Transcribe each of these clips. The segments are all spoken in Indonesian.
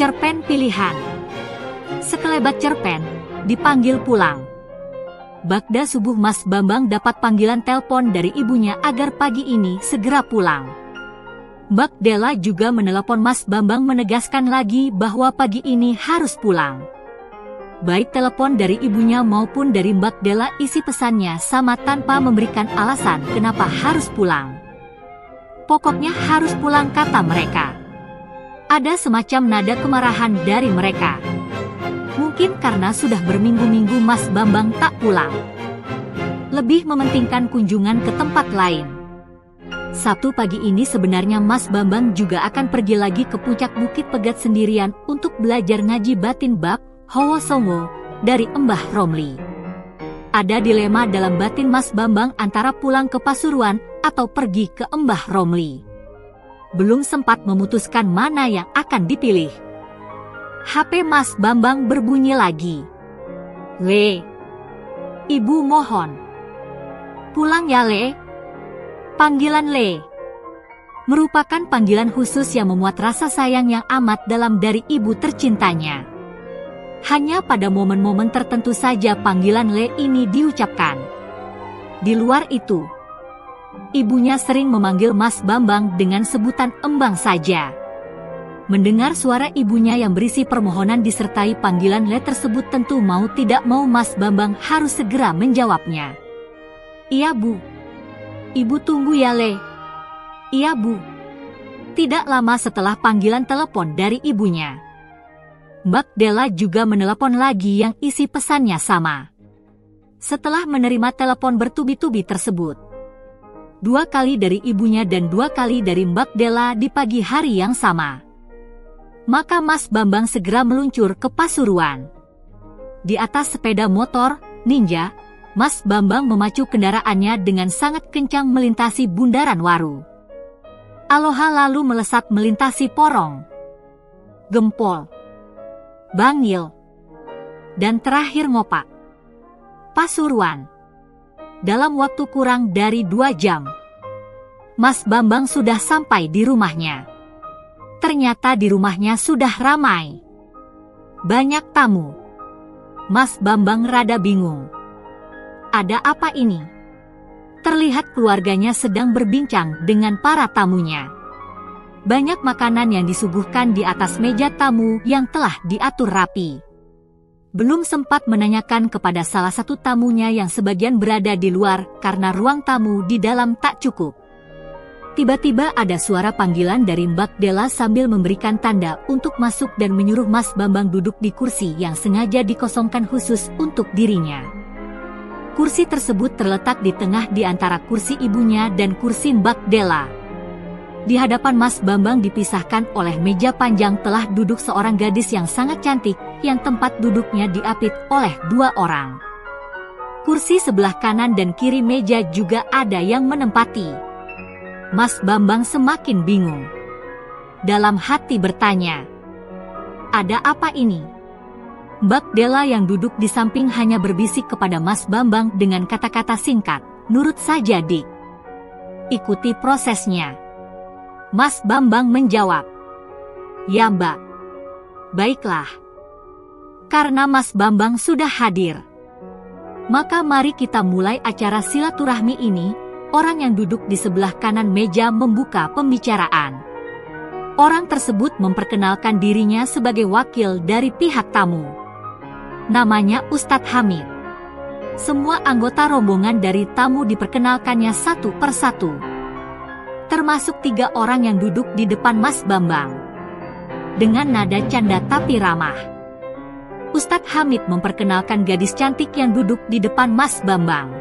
Cerpen pilihan. Sekelebat cerpen, dipanggil pulang. Bagda subuh Mas Bambang dapat panggilan telepon dari ibunya agar pagi ini segera pulang. Mbak Della juga menelepon Mas Bambang menegaskan lagi bahwa pagi ini harus pulang. Baik telepon dari ibunya maupun dari Mbak Della isi pesannya sama tanpa memberikan alasan kenapa harus pulang. Pokoknya harus pulang kata mereka. Ada semacam nada kemarahan dari mereka. Mungkin karena sudah berminggu-minggu Mas Bambang tak pulang. Lebih mementingkan kunjungan ke tempat lain. Sabtu pagi ini sebenarnya Mas Bambang juga akan pergi lagi ke puncak Bukit Pegat sendirian untuk belajar ngaji batin bab Hawa Songo dari Mbah Romli. Ada dilema dalam batin Mas Bambang antara pulang ke Pasuruan atau pergi ke Mbah Romli. Belum sempat memutuskan mana yang akan dipilih. HP Mas Bambang berbunyi lagi. Le, Ibu mohon. Pulang ya Le. Panggilan Le merupakan panggilan khusus yang memuat rasa sayang yang amat dalam dari ibu tercintanya. Hanya pada momen-momen tertentu saja panggilan Le ini diucapkan. Di luar itu, ibunya sering memanggil Mas Bambang dengan sebutan Embang saja. Mendengar suara ibunya yang berisi permohonan disertai panggilan Le tersebut tentu mau tidak mau Mas Bambang harus segera menjawabnya. Iya Bu. Ibu tunggu ya Le. Iya Bu. Tidak lama setelah panggilan telepon dari ibunya, Mbak Della juga menelepon lagi yang isi pesannya sama. Setelah menerima telepon bertubi-tubi tersebut, 2 kali dari ibunya dan 2 kali dari Mbak Della di pagi hari yang sama, maka Mas Bambang segera meluncur ke Pasuruan. Di atas sepeda motor Ninja, Mas Bambang memacu kendaraannya dengan sangat kencang melintasi Bundaran Waru. Aloha lalu melesat melintasi Porong, Gempol, Bangil, dan terakhir Ngopak, Pasuruan. Dalam waktu kurang dari 2 jam, Mas Bambang sudah sampai di rumahnya. Ternyata di rumahnya sudah ramai. Banyak tamu. Mas Bambang rada bingung. Ada apa ini? Terlihat keluarganya sedang berbincang dengan para tamunya. Banyak makanan yang disuguhkan di atas meja tamu yang telah diatur rapi. Belum sempat menanyakan kepada salah satu tamunya yang sebagian berada di luar karena ruang tamu di dalam tak cukup. Tiba-tiba ada suara panggilan dari Mbak Della sambil memberikan tanda untuk masuk dan menyuruh Mas Bambang duduk di kursi yang sengaja dikosongkan khusus untuk dirinya. Kursi tersebut terletak di tengah di antara kursi ibunya dan kursi Mbak Della. Di hadapan Mas Bambang dipisahkan oleh meja panjang telah duduk seorang gadis yang sangat cantik yang tempat duduknya diapit oleh 2 orang. Kursi sebelah kanan dan kiri meja juga ada yang menempati. Mas Bambang semakin bingung. Dalam hati bertanya, ada apa ini? Mbak Della yang duduk di samping hanya berbisik kepada Mas Bambang dengan kata-kata singkat, nurut saja Dik. Ikuti prosesnya. Mas Bambang menjawab, ya Mbak. Baiklah. Karena Mas Bambang sudah hadir, maka mari kita mulai acara silaturahmi ini. Orang yang duduk di sebelah kanan meja membuka pembicaraan. Orang tersebut memperkenalkan dirinya sebagai wakil dari pihak tamu. Namanya Ustadz Hamid. Semua anggota rombongan dari tamu diperkenalkannya satu persatu, termasuk 3 orang yang duduk di depan Mas Bambang. Dengan nada canda tapi ramah, Ustadz Hamid memperkenalkan gadis cantik yang duduk di depan Mas Bambang.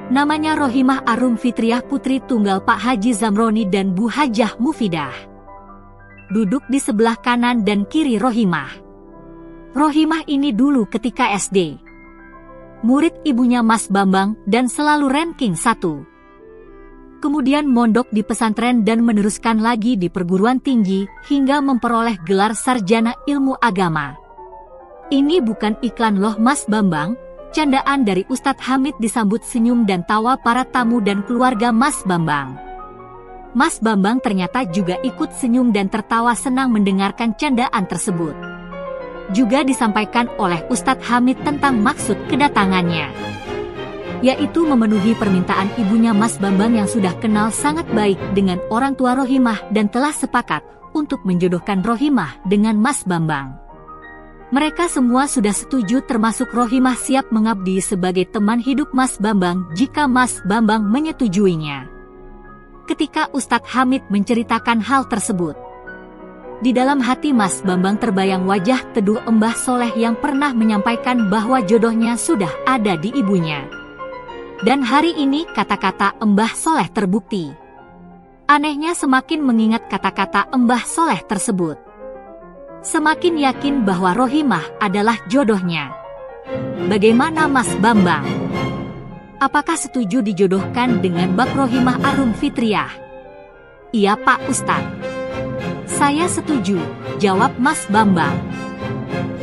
Namanya Rohimah Arum Fitriah putri tunggal Pak Haji Zamroni dan Bu Hajah Mufidah. Duduk di sebelah kanan dan kiri Rohimah. Rohimah ini dulu ketika SD murid ibunya Mas Bambang dan selalu ranking 1. Kemudian mondok di pesantren dan meneruskan lagi di perguruan tinggi hingga memperoleh gelar sarjana ilmu agama. Ini bukan iklan loh Mas Bambang. Candaan dari Ustadz Hamid disambut senyum dan tawa para tamu dan keluarga Mas Bambang. Mas Bambang ternyata juga ikut senyum dan tertawa senang mendengarkan candaan tersebut. Juga disampaikan oleh Ustadz Hamid tentang maksud kedatangannya, yaitu memenuhi permintaan ibunya Mas Bambang yang sudah kenal sangat baik dengan orang tua Rohimah dan telah sepakat untuk menjodohkan Rohimah dengan Mas Bambang. Mereka semua sudah setuju, termasuk Rohimah siap mengabdi sebagai teman hidup Mas Bambang jika Mas Bambang menyetujuinya. Ketika Ustadz Hamid menceritakan hal tersebut, di dalam hati Mas Bambang terbayang wajah teduh Mbah Soleh yang pernah menyampaikan bahwa jodohnya sudah ada di ibunya. Dan hari ini kata-kata Mbah Soleh terbukti. Anehnya semakin mengingat kata-kata Mbah Soleh tersebut, semakin yakin bahwa Rohimah adalah jodohnya. Bagaimana Mas Bambang? Apakah setuju dijodohkan dengan Bak Rohimah Arum Fitriah? Iya Pak Ustadz. Saya setuju, jawab Mas Bambang.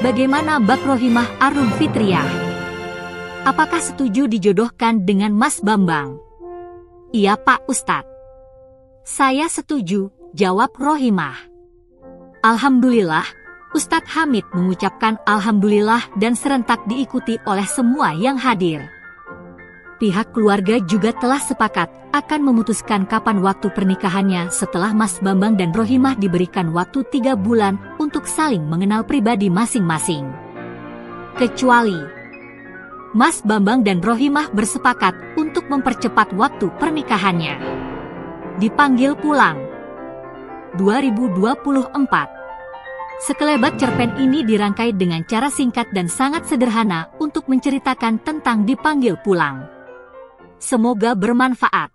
Bagaimana Bak Rohimah Arum Fitriah? Apakah setuju dijodohkan dengan Mas Bambang? Iya Pak Ustadz. Saya setuju, jawab Rohimah. Alhamdulillah, Ustadz Hamid mengucapkan alhamdulillah dan serentak diikuti oleh semua yang hadir. Pihak keluarga juga telah sepakat akan memutuskan kapan waktu pernikahannya setelah Mas Bambang dan Rohimah diberikan waktu 3 bulan untuk saling mengenal pribadi masing-masing. Kecuali Mas Bambang dan Rohimah bersepakat untuk mempercepat waktu pernikahannya. Dipanggil pulang 2024. Sekelebat cerpen ini dirangkai dengan cara singkat dan sangat sederhana untuk menceritakan tentang dipanggil pulang. Semoga bermanfaat.